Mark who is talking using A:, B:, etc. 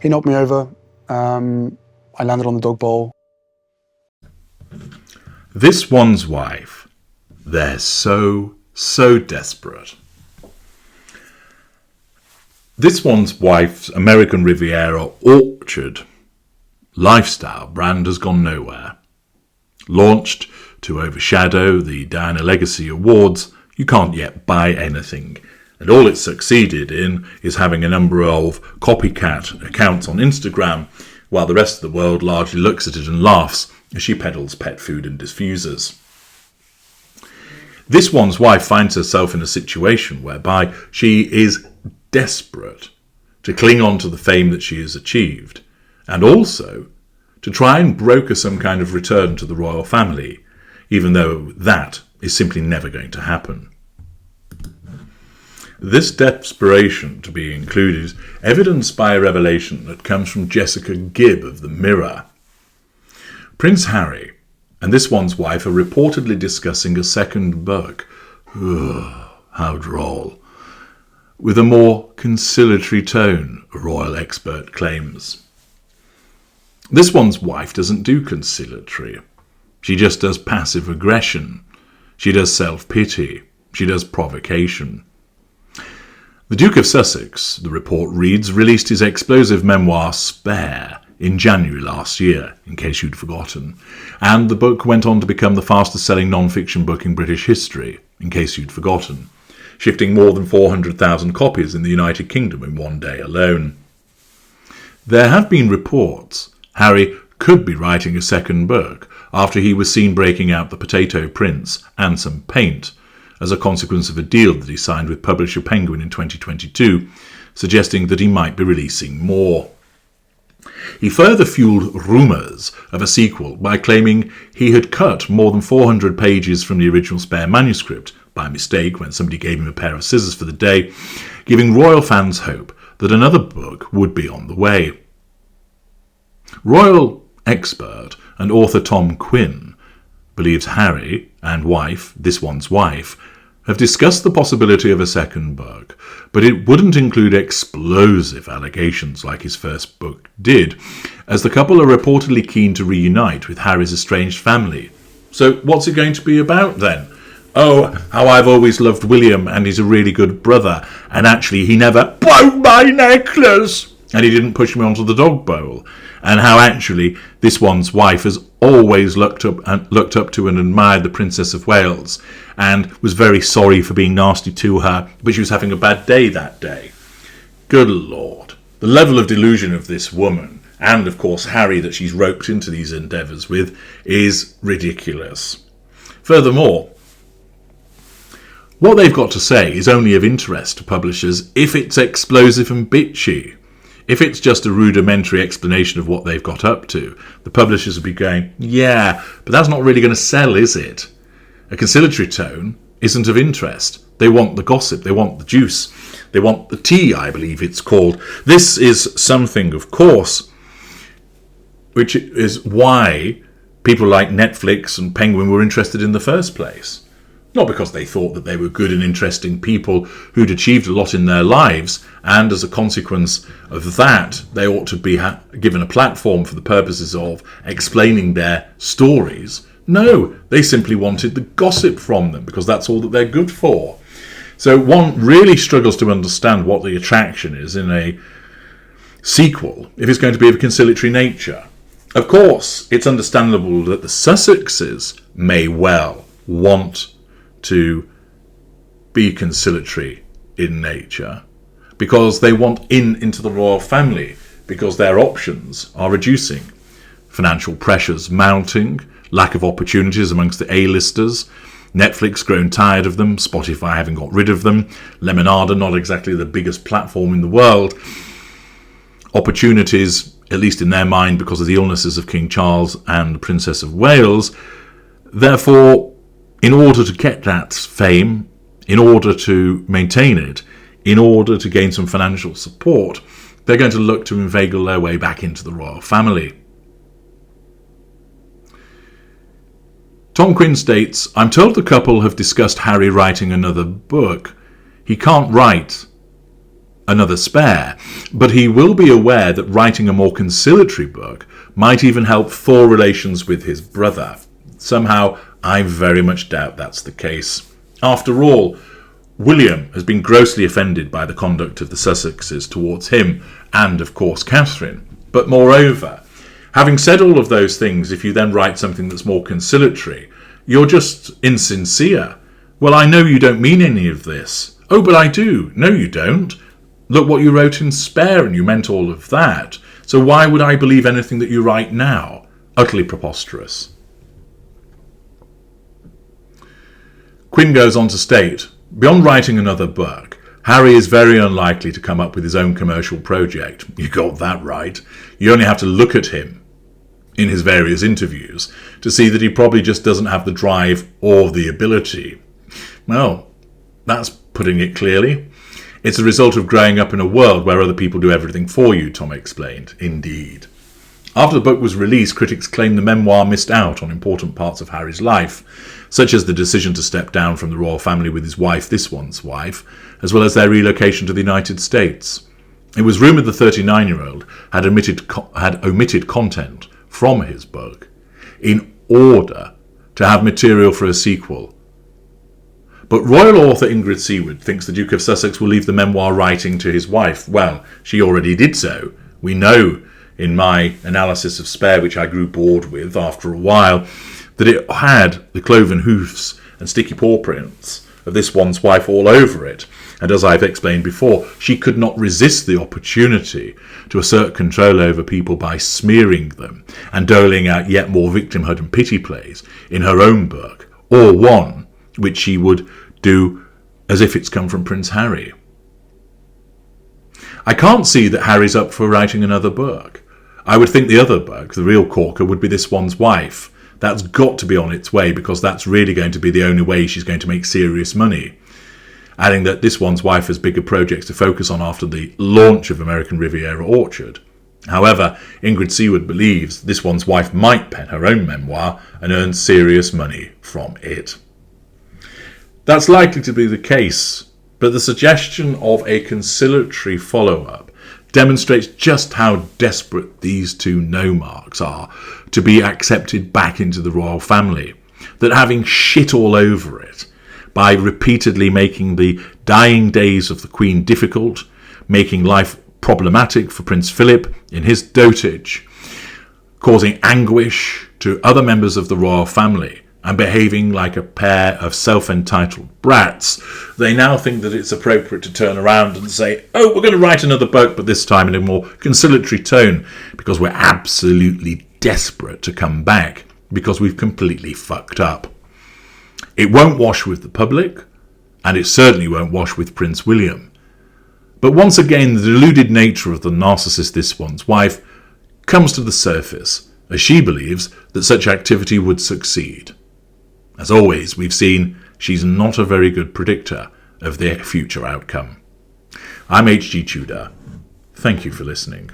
A: He knocked me over. I landed on the dog bowl.
B: This one's wife. They're so desperate. This one's wife's American Riviera orchard lifestyle brand has gone nowhere. Launched to overshadow the Diana Legacy Awards, you can't yet buy anything. And all it's succeeded in is having a number of copycat accounts on Instagram, while the rest of the world largely looks at it and laughs as she peddles pet food and diffusers. This one's wife finds herself in a situation whereby she is desperate to cling on to the fame that she has achieved, and also to try and broker some kind of return to the royal family, even though that is simply never going to happen. This desperation to be included is evidenced by a revelation that comes from Jessica Gibb of the Mirror. Prince Harry and this one's wife are reportedly discussing a second book. How droll. With a more conciliatory tone, a royal expert claims. This one's wife doesn't do conciliatory. She just does passive aggression. She does self-pity. She does provocation. The Duke of Sussex, the report reads, released his explosive memoir Spare in January last year, in case you'd forgotten, and the book went on to become the fastest-selling non-fiction book in British history, in case you'd forgotten, shifting more than 400,000 copies in the United Kingdom in one day alone. There have been reports Harry could be writing a second book after he was seen breaking out The Potato Prince and Some Paint, as a consequence of a deal that he signed with publisher Penguin in 2022, suggesting that he might be releasing more. He further fueled rumours of a sequel by claiming he had cut more than 400 pages from the original Spare manuscript by mistake when somebody gave him a pair of scissors for the day, giving royal fans hope that another book would be on the way. Royal expert and author Tom Quinn believes Harry and wife, this one's wife, have discussed the possibility of a second book, but it wouldn't include explosive allegations like his first book did, as the couple are reportedly keen to reunite with Harry's estranged family. So what's it going to be about then? Oh, how I've always loved William and he's a really good brother, and actually he never broke my necklace and he didn't push me onto the dog bowl, and how actually this one's wife has always looked up to and admired the Princess of Wales and was very sorry for being nasty to her, but she was having a bad day that day. Good Lord. The level of delusion of this woman, and of course Harry that she's roped into these endeavours with, is ridiculous. Furthermore, what they've got to say is only of interest to publishers if it's explosive and bitchy. If it's just a rudimentary explanation of what they've got up to, the publishers will be going, yeah, but that's not really going to sell, is it? A conciliatory tone isn't of interest. They want the gossip, they want the juice, they want the tea, I believe it's called. This is something, of course, which is why people like Netflix and Penguin were interested in the first place. Not because they thought that they were good and interesting people who'd achieved a lot in their lives, and as a consequence of that, they ought to be given a platform for the purposes of explaining their stories. No, they simply wanted the gossip from them, because that's all that they're good for. So one really struggles to understand what the attraction is in a sequel, if it's going to be of a conciliatory nature. Of course, it's understandable that the Sussexes may well want to be conciliatory in nature because they want into the royal family, because their options are reducing, financial pressures mounting, lack of opportunities amongst the A-listers, Netflix grown tired of them, Spotify having got rid of them, Lemonada not exactly the biggest platform in the world, opportunities, at least in their mind, because of the illnesses of King Charles and the Princess of Wales. Therefore, in order to get that fame, in order to maintain it, in order to gain some financial support, they're going to look to inveigle their way back into the royal family. Tom Quinn states, I'm told the couple have discussed Harry writing another book. He can't write another spare, but he will be aware that writing a more conciliatory book might even help Thor relations with his brother. Somehow, I very much doubt that's the case. After all, William has been grossly offended by the conduct of the Sussexes towards him and, of course, Catherine. But moreover, having said all of those things, if you then write something that's more conciliatory, you're just insincere. Well, I know you don't mean any of this. Oh, but I do. No, you don't. Look what you wrote in Spare, and you meant all of that. So why would I believe anything that you write now? Utterly preposterous. Quinn goes on to state, beyond writing another book, Harry is very unlikely to come up with his own commercial project. You got that right. You only have to look at him in his various interviews to see that he probably just doesn't have the drive or the ability. Well, that's putting it clearly. It's a result of growing up in a world where other people do everything for you, Tom explained. Indeed. After the book was released, critics claimed the memoir missed out on important parts of Harry's life, such as the decision to step down from the royal family with his wife, this one's wife, as well as their relocation to the United States. It was rumoured the 39-year-old had omitted content from his book in order to have material for a sequel. But royal author Ingrid Seward thinks the Duke of Sussex will leave the memoir writing to his wife. Well, she already did so. We know in my analysis of Spare, which I grew bored with after a while, that it had the cloven hoofs and sticky paw prints of this one's wife all over it. And as I've explained before, she could not resist the opportunity to assert control over people by smearing them and doling out yet more victimhood and pity plays in her own book, or one which she would do as if it's come from Prince Harry. I can't see that Harry's up for writing another book. I would think the other book, the real corker, would be this one's wife. That's got to be on its way, because that's really going to be the only way she's going to make serious money. Adding that this one's wife has bigger projects to focus on after the launch of American Riviera Orchard. However, Ingrid Seward believes this one's wife might pen her own memoir and earn serious money from it. That's likely to be the case, but the suggestion of a conciliatory follow-up demonstrates just how desperate these two no-marks are to be accepted back into the royal family, that having shit all over it by repeatedly making the dying days of the Queen difficult, making life problematic for Prince Philip in his dotage, causing anguish to other members of the royal family, and behaving like a pair of self-entitled brats, they now think that it's appropriate to turn around and say, oh, we're going to write another book, but this time in a more conciliatory tone, because we're absolutely desperate to come back, because we've completely fucked up. It won't wash with the public, and it certainly won't wash with Prince William. But once again, the deluded nature of the narcissist this one's wife comes to the surface, as she believes that such activity would succeed. As always, we've seen she's not a very good predictor of their future outcome. I'm H.G. Tudor. Thank you for listening.